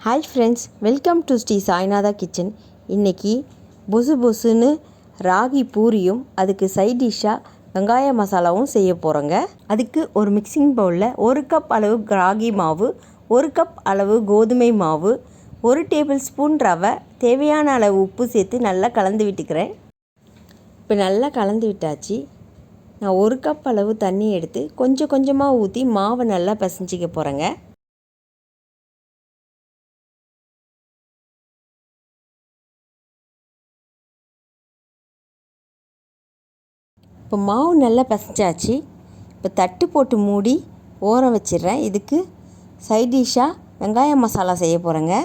Hi friends, welcome to Sri Sainatha kitchen. இன்றைக்கி பொசு பொசுன்னு ராகி பூரியும் அதுக்கு சைட் டிஷ்ஷாக வெங்காய மசாலாவும் செய்ய போகிறோங்க. அதுக்கு ஒரு மிக்சிங் பவுலில் 1 கப் அளவு ராகி மாவு, 1 கப் அளவு கோதுமை மாவு, 1 டேபிள் ஸ்பூன் ரவை, தேவையான அளவு உப்பு சேர்த்து நல்லா கலந்து விட்டுக்கிறேன். இப்போ நல்லா கலந்து விட்டாச்சு. நான் 1 கப் அளவு தண்ணி எடுத்து கொஞ்சம் கொஞ்சமாக ஊற்றி மாவை நல்லா பிசைஞ்சிக்க போகிறேங்க. இப்போ மாவு நல்லா பிசைஞ்சாச்சு. இப்போ தட்டு போட்டு மூடி ஓரம் வச்சிடுறேன். இதுக்கு சைட் டிஷ்ஷாக வெங்காய மசாலா செய்ய போகிறேங்க.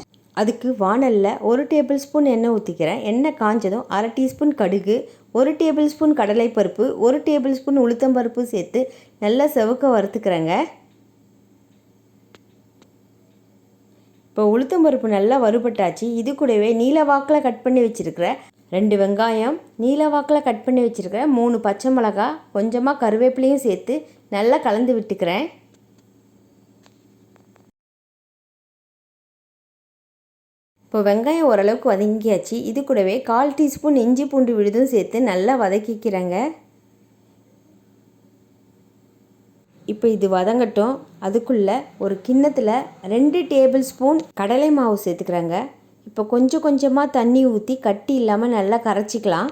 அதுக்கு வாணலில் 1 டேபிள் ஸ்பூன் எண்ணெய் ஊற்றிக்கிறேன். எண்ணெய் காஞ்சதும் 1/2 டீஸ்பூன் கடுகு, 1 டேபிள் ஸ்பூன் கடலைப்பருப்பு, 1 டேபிள் ஸ்பூன் உளுத்தம்பருப்பு சேர்த்து நல்லா செவக்க வறுத்துக்கிறேங்க. இப்போ உளுத்தம்பருப்பு நல்லா வறுபட்டாச்சு. இது கூடவே நீல வாக்கில் கட் பண்ணி வச்சுருக்கிற 2 வெங்காயம், நீல வாக்கில் கட் பண்ணி வச்சுருக்கிற 3 பச்சை மிளகாய், கொஞ்சமாக கருவேப்பிலையும் சேர்த்து நல்லா கலந்து விட்டுக்கிறேன். இப்போ வெங்காயம் ஓரளவுக்கு வதங்கியாச்சு. இது கூடவே 1/4 டீஸ்பூன் இஞ்சி பூண்டு விழுதும் சேர்த்து நல்லா வதக்கிக்கிறேங்க. இப்போ இது வதங்கட்டும். அதுக்குள்ளே ஒரு கிண்ணத்தில் 2 டேபிள் ஸ்பூன் கடலை மாவு சேர்த்துக்கிறேங்க. இப்போ கொஞ்சம் கொஞ்சமாக தண்ணி ஊற்றி கட்டி இல்லாமல் நல்லா கரைச்சிக்கலாம்.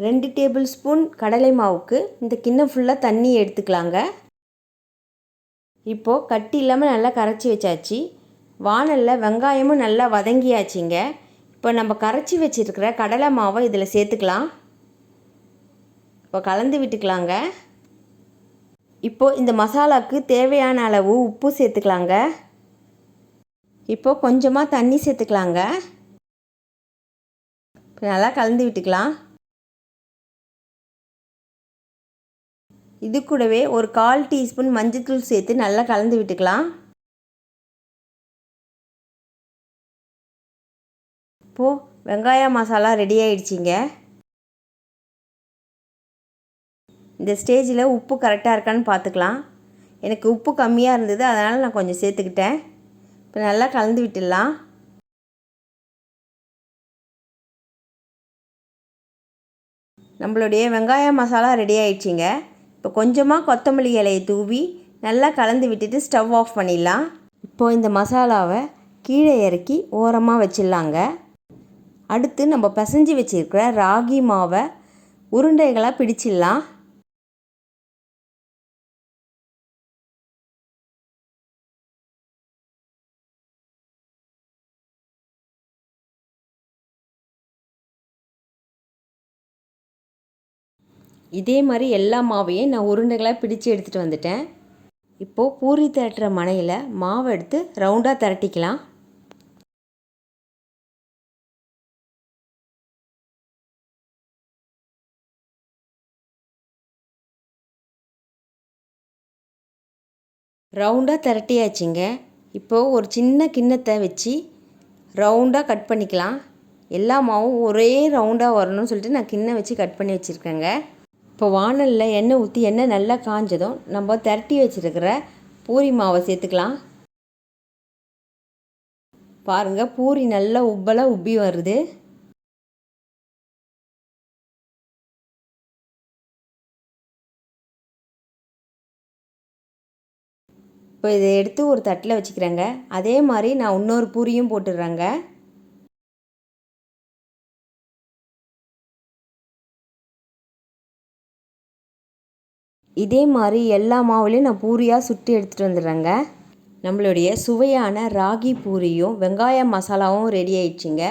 ரெண்டு டேபிள் ஸ்பூன் கடலை மாவுக்கு இந்த கிண்ணம் ஃபுல்லாக தண்ணி எடுத்துக்கலாங்க. இப்போது கட்டி இல்லாமல் நல்லா கரைச்சி வச்சாச்சு. வாணலில் வெங்காயமும் நல்லா வதங்கியாச்சுங்க. இப்போ நம்ம கரைச்சி வச்சுருக்கிற கடலை மாவை இதில் சேர்த்துக்கலாம். இப்போ கலந்து விட்டுக்கலாங்க. இப்போது இந்த மசாலாவுக்கு தேவையான அளவு உப்பு சேர்த்துக்கலாங்க. இப்போது கொஞ்சமாக தண்ணி சேர்த்துக்கலாங்க. நல்லா கலந்து விட்டுக்கலாம். இது கூடவே ஒரு 1/4 டீஸ்பூன் மஞ்சள்தூள் சேர்த்து நல்லா கலந்து விட்டுக்கலாம். இப்போது வெங்காய மசாலா ரெடி ஆகிடுச்சிங்க. இந்த ஸ்டேஜில் உப்பு கரெக்டாக இருக்கான்னு பார்த்துக்கலாம். எனக்கு உப்பு கம்மியாக இருந்தது, அதனால் நான் கொஞ்சம் சேர்த்துக்கிட்டேன். இப்போ நல்லா கலந்து விட்டுடலாம். நம்மளுடைய வெங்காய மசாலா ரெடி ஆகிடுச்சிங்க. இப்போ கொஞ்சமாக கொத்தமல்லி இலையை தூவி நல்லா கலந்து விட்டுட்டு ஸ்டவ் ஆஃப் பண்ணிடலாம். இப்போது இந்த மசாலாவை கீழே இறக்கி ஓரமாக வச்சிடலாங்க. அடுத்து நம்ம பிசைஞ்சு வச்சுருக்கிற ராகி மாவை உருண்டைகளாக பிடிச்சிடலாம். இதே மாதிரி எல்லா மாவையும் நான் உருண்டைகளாக பிடிச்சு எடுத்துகிட்டு வந்துட்டேன். இப்போது பூரி திரட்டுற மணையில் மாவை எடுத்து ரவுண்டாக திரட்டிக்கலாம். ரவுண்டாக திரட்டியாச்சுங்க. இப்போது ஒரு சின்ன கிண்ணத்தை வச்சு ரவுண்டாக கட் பண்ணிக்கலாம். எல்லா மாவும் ஒரே ரவுண்டாக வரணும்னு சொல்லிட்டு நான் கிண்ணம் வச்சு கட் பண்ணி வச்சுருக்கேங்க. இப்போ வாணலில் எண்ணெய் ஊற்றி எண்ணெய் நல்லா காஞ்சதும் நம்ம திரட்டி வச்சுருக்கிற பூரி மாவை சேர்த்துக்கலாம். பாருங்கள், பூரி நல்லா உப்பலாக உப்பி வருது. இப்போ இதை எடுத்து ஒரு தட்டில் வச்சுக்கிறேங்க. அதே மாதிரி நான் இன்னொரு பூரியும் போட்டுடுறேங்க. இதே மாதிரி எல்லா மாவுலேயும் நான் பூரியாக சுட்டு எடுத்துகிட்டு வந்துடுறேங்க. நம்மளுடைய சுவையான ராகி பூரியும் வெங்காய மசாலாவும் ரெடி ஆயிடுச்சுங்க.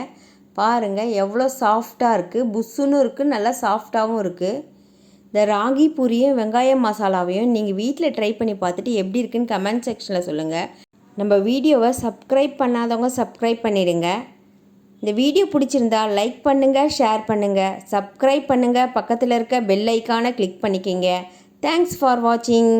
பாருங்கள் எவ்வளோ சாஃப்டாக இருக்குது, புஸ்ஸுன்னு இருக்குது, நல்லா சாஃப்டாகவும் இருக்குது. இந்த ராகி பூரியும் வெங்காய மசாலாவையும் நீங்கள் வீட்டில் ட்ரை பண்ணி பார்த்துட்டு எப்படி இருக்குன்னு கமெண்ட் செக்ஷனில் சொல்லுங்கள். நம்ம வீடியோவை சப்ஸ்கிரைப் பண்ணாதவங்க சப்ஸ்கிரைப் பண்ணிடுங்க. இந்த வீடியோ பிடிச்சிருந்தா லைக் பண்ணுங்கள், ஷேர் பண்ணுங்கள், சப்ஸ்கிரைப் பண்ணுங்கள், பக்கத்தில் இருக்க பெல் ஐக்கானை கிளிக் பண்ணிக்கிங்க. தேங்க்ஸ் ஃபார் வாட்சிங்.